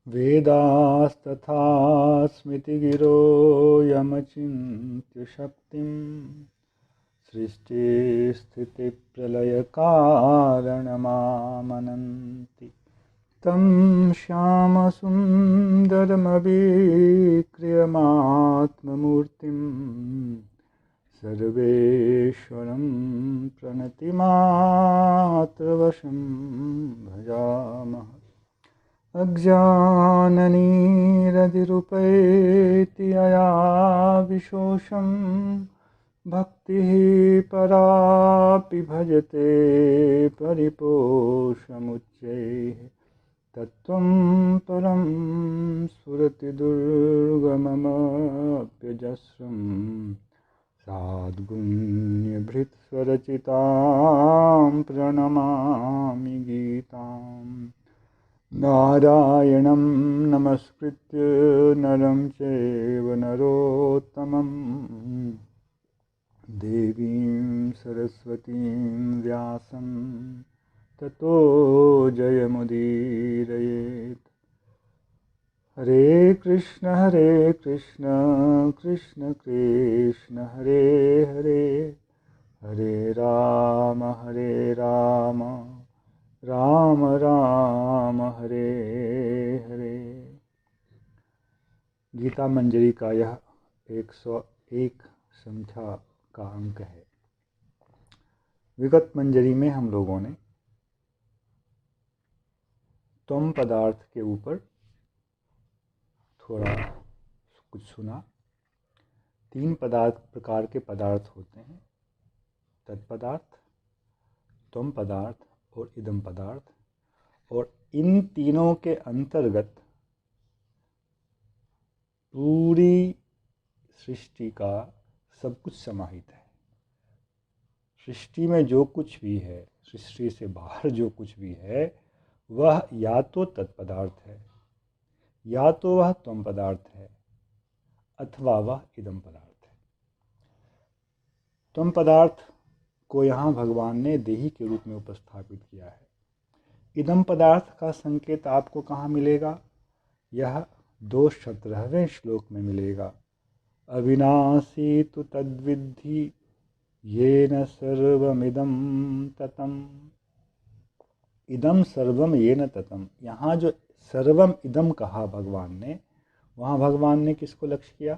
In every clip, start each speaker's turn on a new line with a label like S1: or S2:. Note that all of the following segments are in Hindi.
S1: वेदास्तथा स्मृतिगिरो यमचिन्त्य शक्तिं सृष्टिस्थितिप्रलयकारणमामनन्ति तं श्यामसुन्दरमविक्रियमात्ममूर्तिं सर्वेश्वरं प्रणतिमात्रवशं भजामः। अज्ञाननिरतिरुपैति अया विशोषं भक्तिः परापि भजते परिपोषमुच्चैः तत्त्वं परं स्फुरतिदुर्गममप्यजस्रं साद्गुण्यभृत्स्वरचितां प्रणमामि गीताम्। नारायणं नमस्कृत्य नरं चैव नरोत्तमं देवीं सरस्वतीं व्यासं ततो जयमुदीरयेत्। हरे कृष्ण कृष्ण कृष्ण हरे हरे, हरे राम राम राम हरे हरे। गीता मंजरी का यह 101 संख्या का अंक है। विगत मंजरी में हम लोगों ने त्वम पदार्थ के ऊपर थोड़ा कुछ सुना। 3 प्रकार के पदार्थ होते हैं, तत्पदार्थ, त्वम पदार्थ और इदम पदार्थ, और इन तीनों के अंतर्गत पूरी सृष्टि का सब कुछ समाहित है। सृष्टि में जो कुछ भी है, सृष्टि से बाहर जो कुछ भी है, वह या तो तत्पदार्थ है, या तो वह त्वम पदार्थ है, अथवा वह इदम पदार्थ है। त्वम पदार्थ को यहाँ भगवान ने देही के रूप में उपस्थापित किया है। इदम पदार्थ का संकेत आपको कहाँ मिलेगा? यह 217वें श्लोक में मिलेगा। अविनाशी तु तद्विद्धि येन सर्वमिदं ततम्। इदम सर्वम येन ततम। यहाँ जो सर्वम इदम कहा भगवान ने, वहाँ भगवान ने किसको लक्ष्य किया?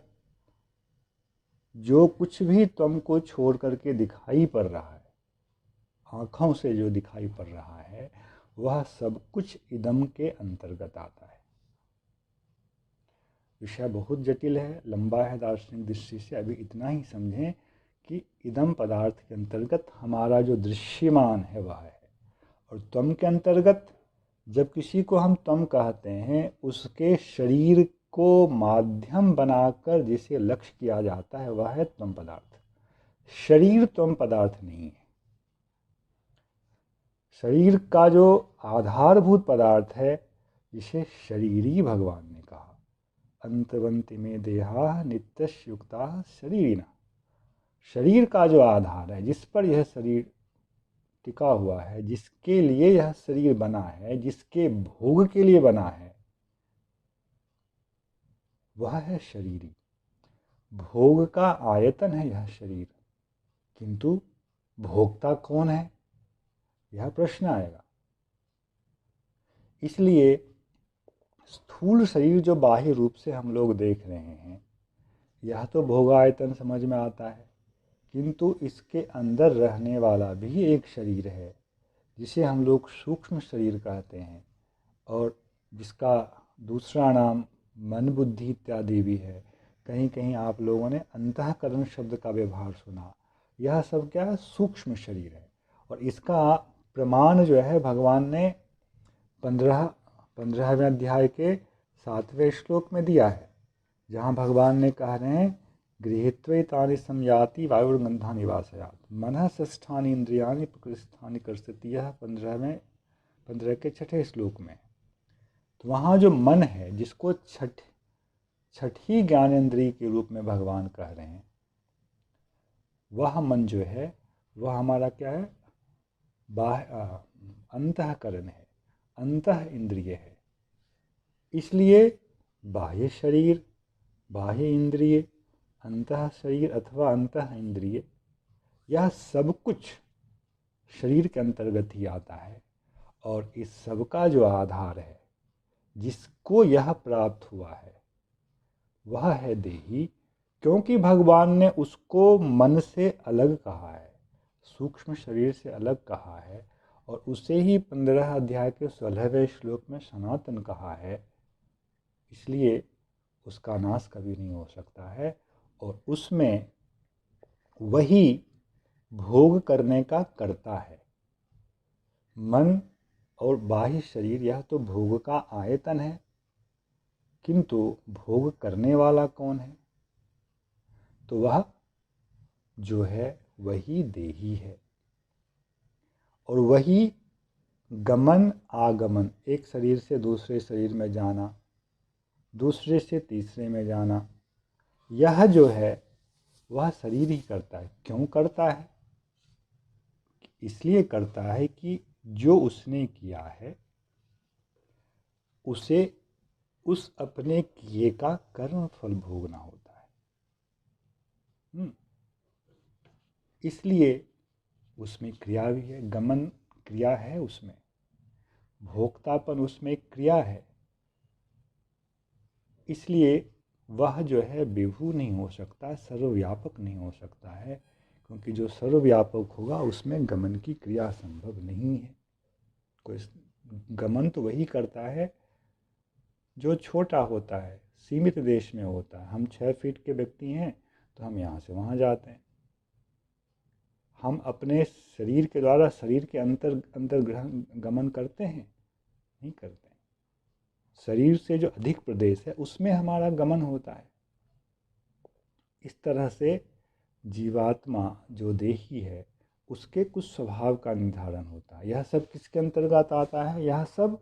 S1: जो कुछ भी तुमको छोड़ करके दिखाई पड़ रहा है, आँखों से जो दिखाई पड़ रहा है, वह सब कुछ इदम के अंतर्गत आता है। विषय बहुत जटिल है, लंबा है दार्शनिक दृष्टि से। अभी इतना ही समझें कि इदम पदार्थ के अंतर्गत हमारा जो दृश्यमान है वह है, और त्वम के अंतर्गत जब किसी को हम त्वम कहते हैं, उसके शरीर को माध्यम बनाकर जिसे लक्ष्य किया जाता है वह है त्वम पदार्थ। शरीर त्वम पदार्थ नहीं है। शरीर का जो आधारभूत पदार्थ है, जिसे शरीरी भगवान ने कहा। अंतवंति में देहा नित्ययुक्ता शरीरिना। शरीर का जो आधार है, जिस पर यह शरीर टिका हुआ है, जिसके लिए यह शरीर बना है, जिसके भोग के लिए बना है, वह है शरीरी। भोग का आयतन है यह शरीर, किंतु भोक्ता कौन है, यह प्रश्न आएगा। इसलिए स्थूल शरीर जो बाह्य रूप से हम लोग देख रहे हैं, यह तो भोगायतन समझ में आता है, किंतु इसके अंदर रहने वाला भी एक शरीर है, जिसे हम लोग सूक्ष्म शरीर कहते हैं, और जिसका दूसरा नाम मन बुद्धि इत्यादि भी है। कहीं कहीं आप लोगों ने अंतःकरण शब्द का व्यवहार सुना। यह सब क्या है? सूक्ष्म शरीर है। और इसका प्रमाण जो है भगवान ने 15वें अध्याय के 7वें श्लोक में दिया है, जहाँ भगवान ने कह रहे हैं, गृहीत्वैतानि संयाति वायुर्गंधानि वासयात् मनः षष्ठानि इंद्रियाणि प्रकृतिस्थानि कर्षति। यह 15 के 6ठे श्लोक में। तो वहाँ जो मन है, जिसको छठी ज्ञानेंद्रिय के रूप में भगवान कह रहे हैं, वह मन जो है वह हमारा क्या है? अंतःकरण है, अंतः इंद्रिय है। इसलिए बाह्य शरीर, बाह्य इंद्रिय, अंतः शरीर अथवा अंतः इंद्रिय, यह सब कुछ शरीर के अंतर्गत ही आता है। और इस सब का जो आधार है, जिसको यह प्राप्त हुआ है, वह है देही। क्योंकि भगवान ने उसको मन से अलग कहा है, सूक्ष्म शरीर से अलग कहा है, और उसे ही 15 अध्याय के 16वें श्लोक में सनातन कहा है, इसलिए उसका नाश कभी नहीं हो सकता है। और उसमें वही भोग करने का कर्ता है। मन और बाह्य शरीर यह तो भोग का आयतन है, किंतु भोग करने वाला कौन है? तो वह जो है वही देही है। और वही गमन आगमन, एक शरीर से दूसरे शरीर में जाना, दूसरे से तीसरे में जाना, यह जो है वह शरीर ही करता है। क्यों करता है? इसलिए करता है कि जो उसने किया है उसे उस अपने किए का कर्म फल भोगना होता है। इसलिए उसमें क्रिया भी है, गमन क्रिया है, उसमें भोक्तापन उसमें एक क्रिया है। इसलिए वह जो है विभू नहीं हो सकता, सर्वव्यापक नहीं हो सकता है, क्योंकि जो सर्वव्यापक होगा उसमें गमन की क्रिया संभव नहीं है। कोई गमन तो वही करता है जो छोटा होता है, सीमित देश में होता है। हम 6 फीट के व्यक्ति हैं तो हम यहाँ से वहाँ जाते हैं। हम अपने शरीर के द्वारा शरीर के अंतर्ग्रहण गमन करते हैं? नहीं करते हैं। शरीर से जो अधिक प्रदेश है उसमें हमारा गमन होता है। इस तरह से जीवात्मा जो देही है उसके कुछ स्वभाव का निर्धारण होता है। यह सब किसके अंतर्गत आता है? यह सब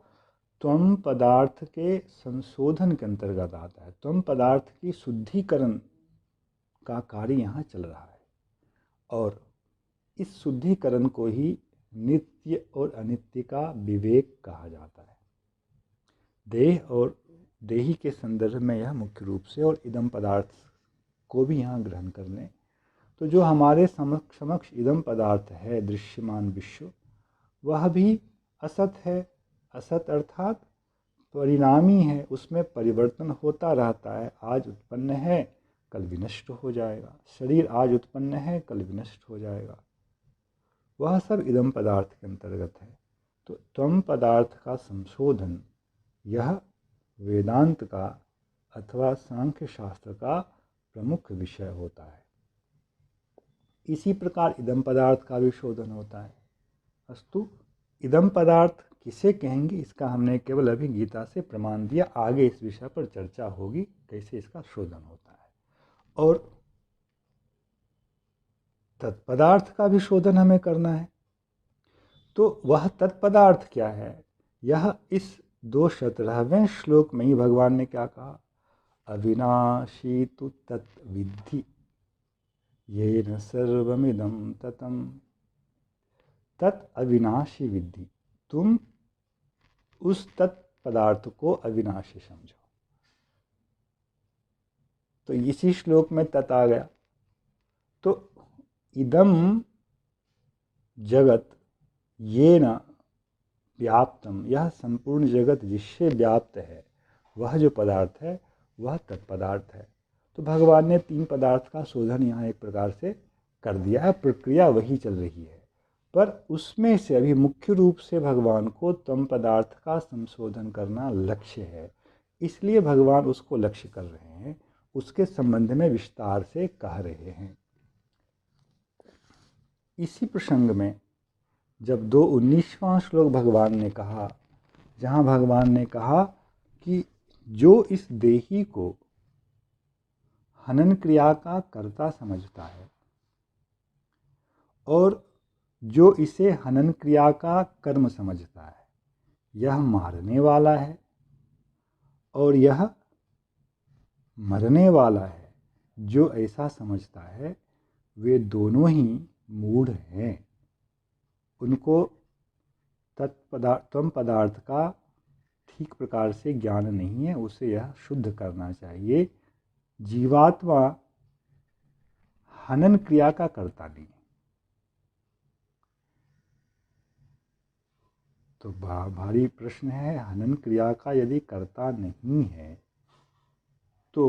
S1: त्वम पदार्थ के संशोधन के अंतर्गत आता है। त्वम पदार्थ की शुद्धिकरण का कार्य यहाँ चल रहा है, और इस शुद्धिकरण को ही नित्य और अनित्य का विवेक कहा जाता है। देह और देही के संदर्भ में यह मुख्य रूप से, और इदम पदार्थ को भी यहाँ ग्रहण कर लें तो जो हमारे समक्ष इदम पदार्थ है, दृश्यमान विश्व, वह भी असत है। असत अर्थात परिणामी है, उसमें परिवर्तन होता रहता है। आज उत्पन्न है, कल विनष्ट हो जाएगा। शरीर आज उत्पन्न है, कल विनष्ट हो जाएगा। वह सब इदम पदार्थ के अंतर्गत है। तो त्वम पदार्थ का संशोधन यह वेदांत का अथवा सांख्य शास्त्र का प्रमुख विषय होता है। इसी प्रकार इदम पदार्थ का भी शोधन होता है। अस्तु, इदम पदार्थ किसे कहेंगे, इसका हमने केवल अभी गीता से प्रमाण दिया। आगे इस विषय पर चर्चा होगी कैसे इसका शोधन होता है। और तत्पदार्थ का भी शोधन हमें करना है। तो वह तत्पदार्थ क्या है? यह इस 217वें श्लोक में ही भगवान ने क्या कहा? अविनाशी तु तत्विद्धि येन सर्वमिदं ततम्। तत् अविनाशी विद्धि, तुम उस तत्पदार्थ को अविनाशी समझो। तो इसी श्लोक में तत् आ गया। तो इदम जगत ये न व्याप्तम, यह संपूर्ण जगत जिससे व्याप्त है, वह जो पदार्थ है वह तत्पदार्थ है। तो भगवान ने 3 पदार्थ का शोधन यहाँ एक प्रकार से कर दिया है। प्रक्रिया वही चल रही है, पर उसमें से अभी मुख्य रूप से भगवान को तम पदार्थ का संशोधन करना लक्ष्य है। इसलिए भगवान उसको लक्ष्य कर रहे हैं, उसके संबंध में विस्तार से कह रहे हैं। इसी प्रसंग में जब 19वां श्लोक भगवान ने कहा, जहाँ भगवान ने कहा कि जो इस देही को हनन क्रिया का कर्ता समझता है और जो इसे हनन क्रिया का कर्म समझता है, यह मारने वाला है और यह मरने वाला है। जो ऐसा समझता है वे दोनों ही मूढ़ हैं। उनको तम पदार्थ का ठीक प्रकार से ज्ञान नहीं है, उसे यह शुद्ध करना चाहिए। जीवात्मा हनन क्रिया का कर्ता नहीं है। तो भारी प्रश्न है, हनन क्रिया का यदि कर्ता नहीं है तो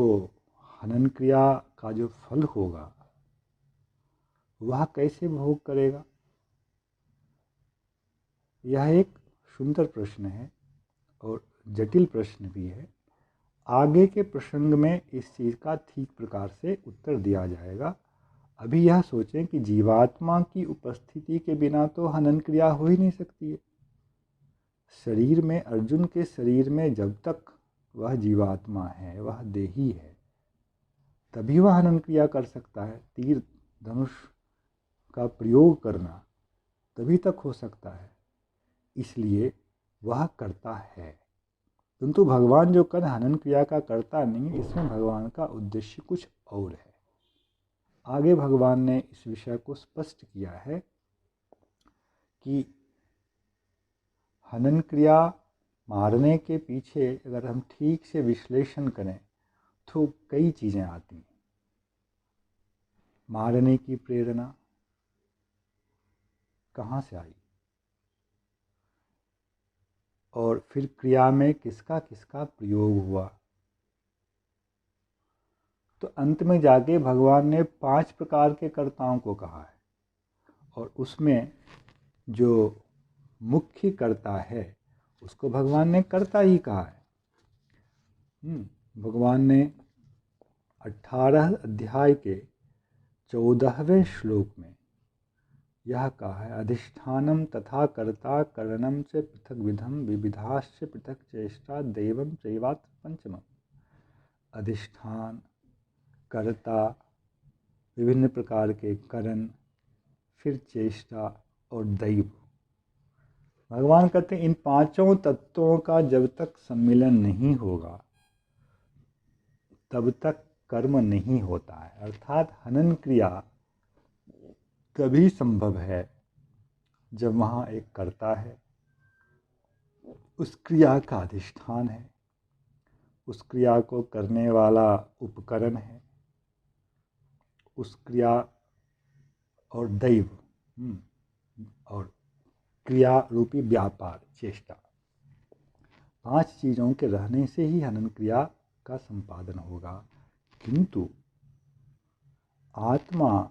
S1: हनन क्रिया का जो फल होगा वह कैसे भोग करेगा? यह एक सुंदर प्रश्न है और जटिल प्रश्न भी है। आगे के प्रसंग में इस चीज़ का ठीक प्रकार से उत्तर दिया जाएगा। अभी यह सोचें कि जीवात्मा की उपस्थिति के बिना तो हनन क्रिया हो ही नहीं सकती है। शरीर में, अर्जुन के शरीर में जब तक वह जीवात्मा है, वह देही है, तभी वह हनन क्रिया कर सकता है। तीर धनुष का प्रयोग करना तभी तक हो सकता है, इसलिए वह करता है। किंतु भगवान जो कर हनन क्रिया का करता नहीं, इसमें भगवान का उद्देश्य कुछ और है। आगे भगवान ने इस विषय को स्पष्ट किया है कि हनन क्रिया मारने के पीछे अगर हम ठीक से विश्लेषण करें तो कई चीज़ें आती हैं। मारने की प्रेरणा कहाँ से आई, और फिर क्रिया में किसका किसका प्रयोग हुआ। तो अंत में जाके भगवान ने 5 प्रकार के कर्ताओं को कहा है, और उसमें जो मुख्य कर्ता है उसको भगवान ने कर्ता ही कहा है। भगवान ने 18 अध्याय के 14वें श्लोक में यह कहा है, अधिष्ठानम तथा कर्ता करणम च पृथक विधम विविधाश्च पृथक चेष्टा दैवम चैवात्र पंचमम। अधिष्ठान, कर्ता, विभिन्न प्रकार के करण, फिर चेष्टा और दैव। भगवान कहते हैं इन 5 तत्वों का जब तक सम्मिलन नहीं होगा तब तक कर्म नहीं होता है। अर्थात हनन क्रिया तभी संभव है जब वहाँ एक कर्ता है, उस क्रिया का अधिष्ठान है, उस क्रिया को करने वाला उपकरण है, उस क्रिया और दैव और क्रिया रूपी व्यापार, चेष्टा, 5 चीज़ों के रहने से ही हनन क्रिया का संपादन होगा। किंतु आत्मा,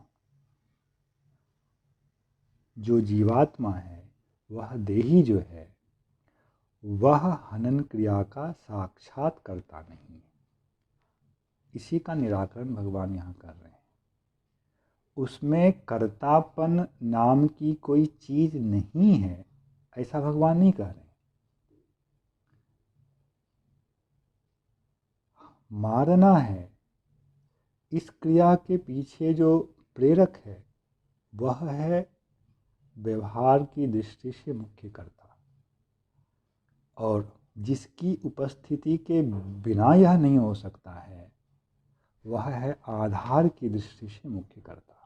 S1: जो जीवात्मा है, वह देही जो है, वह हनन क्रिया का साक्षात करता नहीं है। इसी का निराकरण भगवान यहाँ कर रहे हैं। उसमें कर्तापन नाम की कोई चीज़ नहीं है, ऐसा भगवान नहीं कह रहे। मारना है, इस क्रिया के पीछे जो प्रेरक है वह है व्यवहार की दृष्टि से मुख्य कर्ता, और जिसकी उपस्थिति के बिना यह नहीं हो सकता है वह है आधार की दृष्टि से मुख्य कर्ता।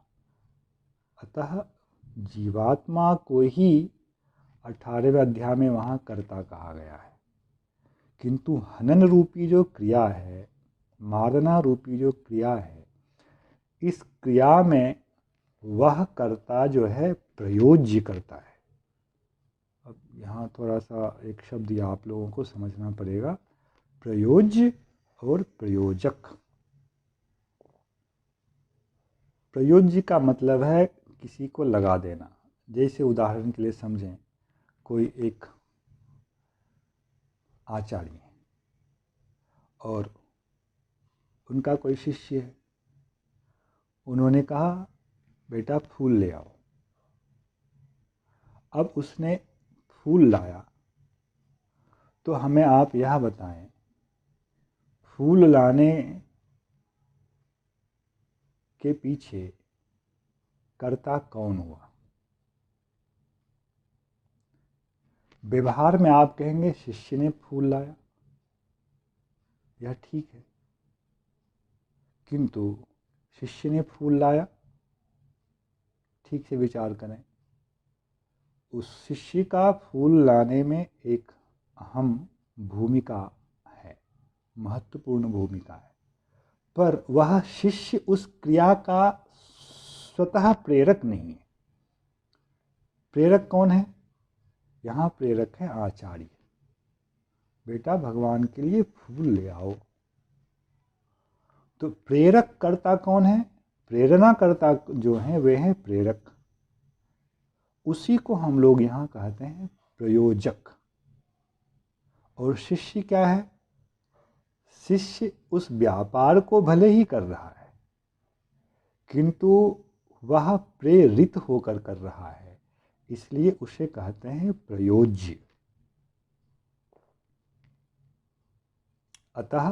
S1: अतः जीवात्मा को ही 18वें अध्याय में वहाँ कर्ता कहा गया है। किंतु हनन रूपी जो क्रिया है, मारना रूपी जो क्रिया है, इस क्रिया में वह कर्ता जो है प्रयोज्य करता है। अब यहाँ थोड़ा सा एक शब्द या आप लोगों को समझना पड़ेगा, प्रयोज्य और प्रयोजक। प्रयोज्य का मतलब है किसी को लगा देना। जैसे उदाहरण के लिए समझें, कोई एक आचार्य है और उनका कोई शिष्य है, उन्होंने कहा बेटा फूल ले आओ। अब उसने फूल लाया, तो हमें आप यह बताएं, फूल लाने के पीछे कर्ता कौन हुआ? व्यवहार में आप कहेंगे शिष्य ने फूल लाया, यह ठीक है, किंतु शिष्य ने फूल लाया, ठीक से विचार करें, उस शिष्य का फूल लाने में एक अहम भूमिका है, महत्वपूर्ण भूमिका है, पर वह शिष्य उस क्रिया का स्वतः प्रेरक नहीं है। प्रेरक कौन है? यहाँ प्रेरक है आचार्य। बेटा भगवान के लिए फूल ले आओ। तो प्रेरक कर्ता कौन है? प्रेरणा कर्ता जो है वे हैं प्रेरक। उसी को हम लोग यहाँ कहते हैं प्रयोजक। और शिष्य क्या है? शिष्य उस व्यापार को भले ही कर रहा है, किंतु वह प्रेरित होकर कर रहा है, इसलिए उसे कहते हैं प्रयोज्य। अतः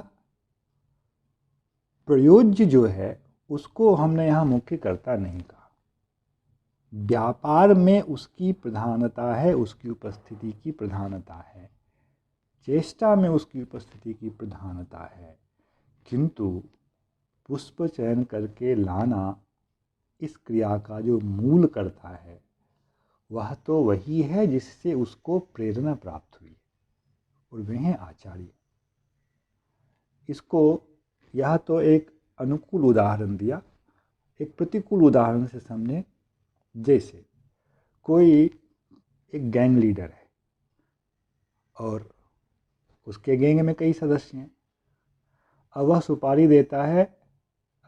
S1: प्रयोज्य जो है उसको हमने यहाँ मुख्य कर्ता नहीं कहा। व्यापार में उसकी प्रधानता है, उसकी उपस्थिति की प्रधानता है, चेष्टा में उसकी उपस्थिति की प्रधानता है, किंतु पुष्प चयन करके लाना इस क्रिया का जो मूल कर्ता है वह तो वही है जिससे उसको प्रेरणा प्राप्त हुई, और वे हैं आचार्य। इसको यह तो एक अनुकूल उदाहरण दिया, एक प्रतिकूल उदाहरण से समझें। जैसे कोई एक गैंग लीडर है और उसके गैंग में कई सदस्य हैं। अब वह सुपारी देता है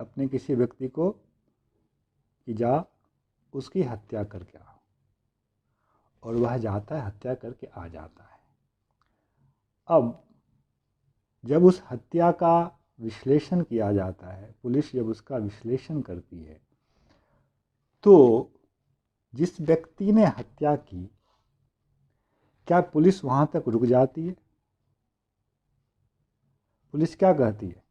S1: अपने किसी व्यक्ति को कि जा उसकी हत्या करके आओ, और वह जाता है, हत्या करके आ जाता है। अब जब उस हत्या का विश्लेषण किया जाता है, पुलिस जब उसका विश्लेषण करती है, तो जिस व्यक्ति ने हत्या की, क्या पुलिस वहां तक रुक जाती है? पुलिस क्या कहती है?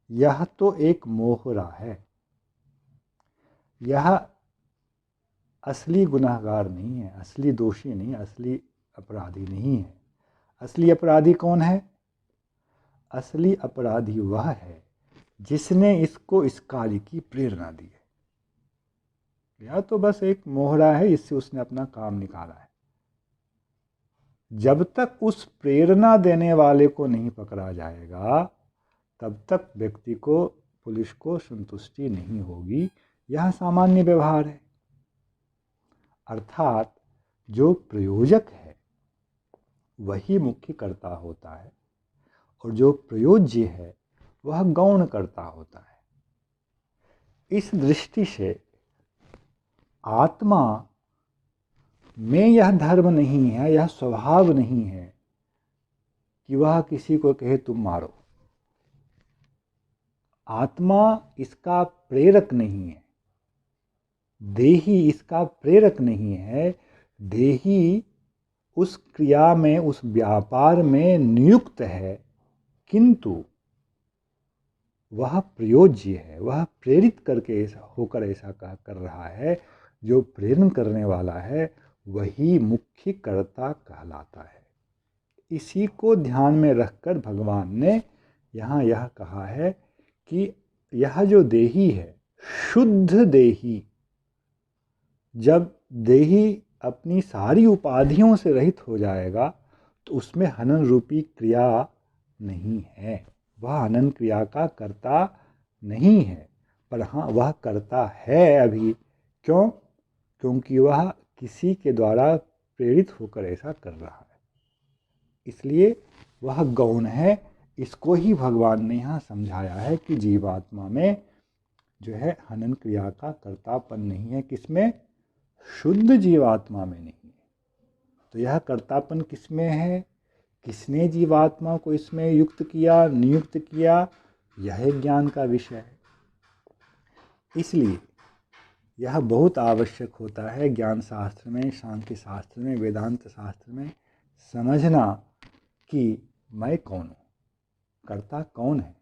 S1: यह तो एक मोहरा है, यह असली गुनहगार नहीं है, असली दोषी नहीं, असली अपराधी नहीं है। असली अपराधी कौन है? असली अपराधी वह है जिसने इसको इस कार्य की प्रेरणा दी है। यह तो बस एक मोहरा है, इससे उसने अपना काम निकाला है। जब तक उस प्रेरणा देने वाले को नहीं पकड़ा जाएगा तब तक व्यक्ति को, पुलिस को संतुष्टि नहीं होगी। यह सामान्य व्यवहार है। अर्थात जो प्रयोजक है वही मुख्य कर्ता होता है, और जो प्रयोज्य है वह गौण कर्ता होता है। इस दृष्टि से आत्मा में यह धर्म नहीं है, यह स्वभाव नहीं है कि वह किसी को कहे तुम मारो। आत्मा इसका प्रेरक नहीं है, देही इसका प्रेरक नहीं है। देही उस क्रिया में, उस व्यापार में नियुक्त है, किंतु वह प्रयोज्य है, वह प्रेरित करके होकर ऐसा कर रहा है। जो प्रेरण करने वाला है वही मुख्य कर्ता कहलाता है। इसी को ध्यान में रखकर भगवान ने यहाँ यह कहा है कि यह जो देही है, शुद्ध देही, जब देही अपनी सारी उपाधियों से रहित हो जाएगा तो उसमें हनन रूपी क्रिया नहीं है, वह हनन क्रिया का कर्ता नहीं है। पर हाँ, वह कर्ता है अभी। क्यों? क्योंकि वह किसी के द्वारा प्रेरित होकर ऐसा कर रहा है, इसलिए वह गौण है। इसको ही भगवान ने यहाँ समझाया है कि जीवात्मा में जो है हनन क्रिया का कर्तापन नहीं है। किसमें? शुद्ध जीवात्मा में नहीं है। तो यह कर्तापन किसमें है? किसने जीवात्मा को इसमें युक्त किया, नियुक्त किया? यह ज्ञान का विषय है। इसलिए यह बहुत आवश्यक होता है ज्ञान शास्त्र में, सांख्य शास्त्र में, वेदांत शास्त्र में समझना कि मैं कौन हूँ, कर्ता कौन है,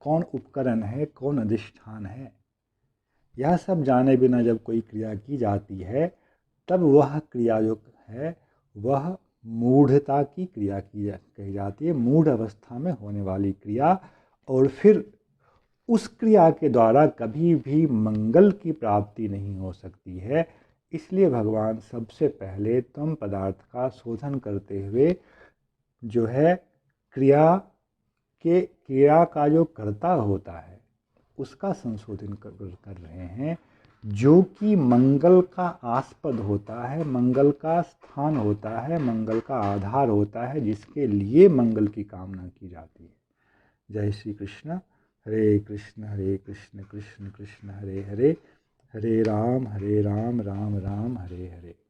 S1: कौन उपकरण है, कौन अधिष्ठान है। यह सब जाने बिना जब कोई क्रिया की जाती है तब वह क्रिया जो है वह मूढ़ता की क्रिया कही जाती है, मूढ़ अवस्था में होने वाली क्रिया। और फिर उस क्रिया के द्वारा कभी भी मंगल की प्राप्ति नहीं हो सकती है। इसलिए भगवान सबसे पहले तम पदार्थ का शोधन करते हुए जो है क्रिया का जो कर्ता होता है उसका संशोधन कर रहे हैं, जो कि मंगल का आस्पद होता है, मंगल का स्थान होता है, मंगल का आधार होता है, जिसके लिए मंगल की कामना की जाती है। जय श्री कृष्ण। हरे कृष्ण कृष्ण कृष्ण हरे हरे, हरे राम राम राम हरे हरे।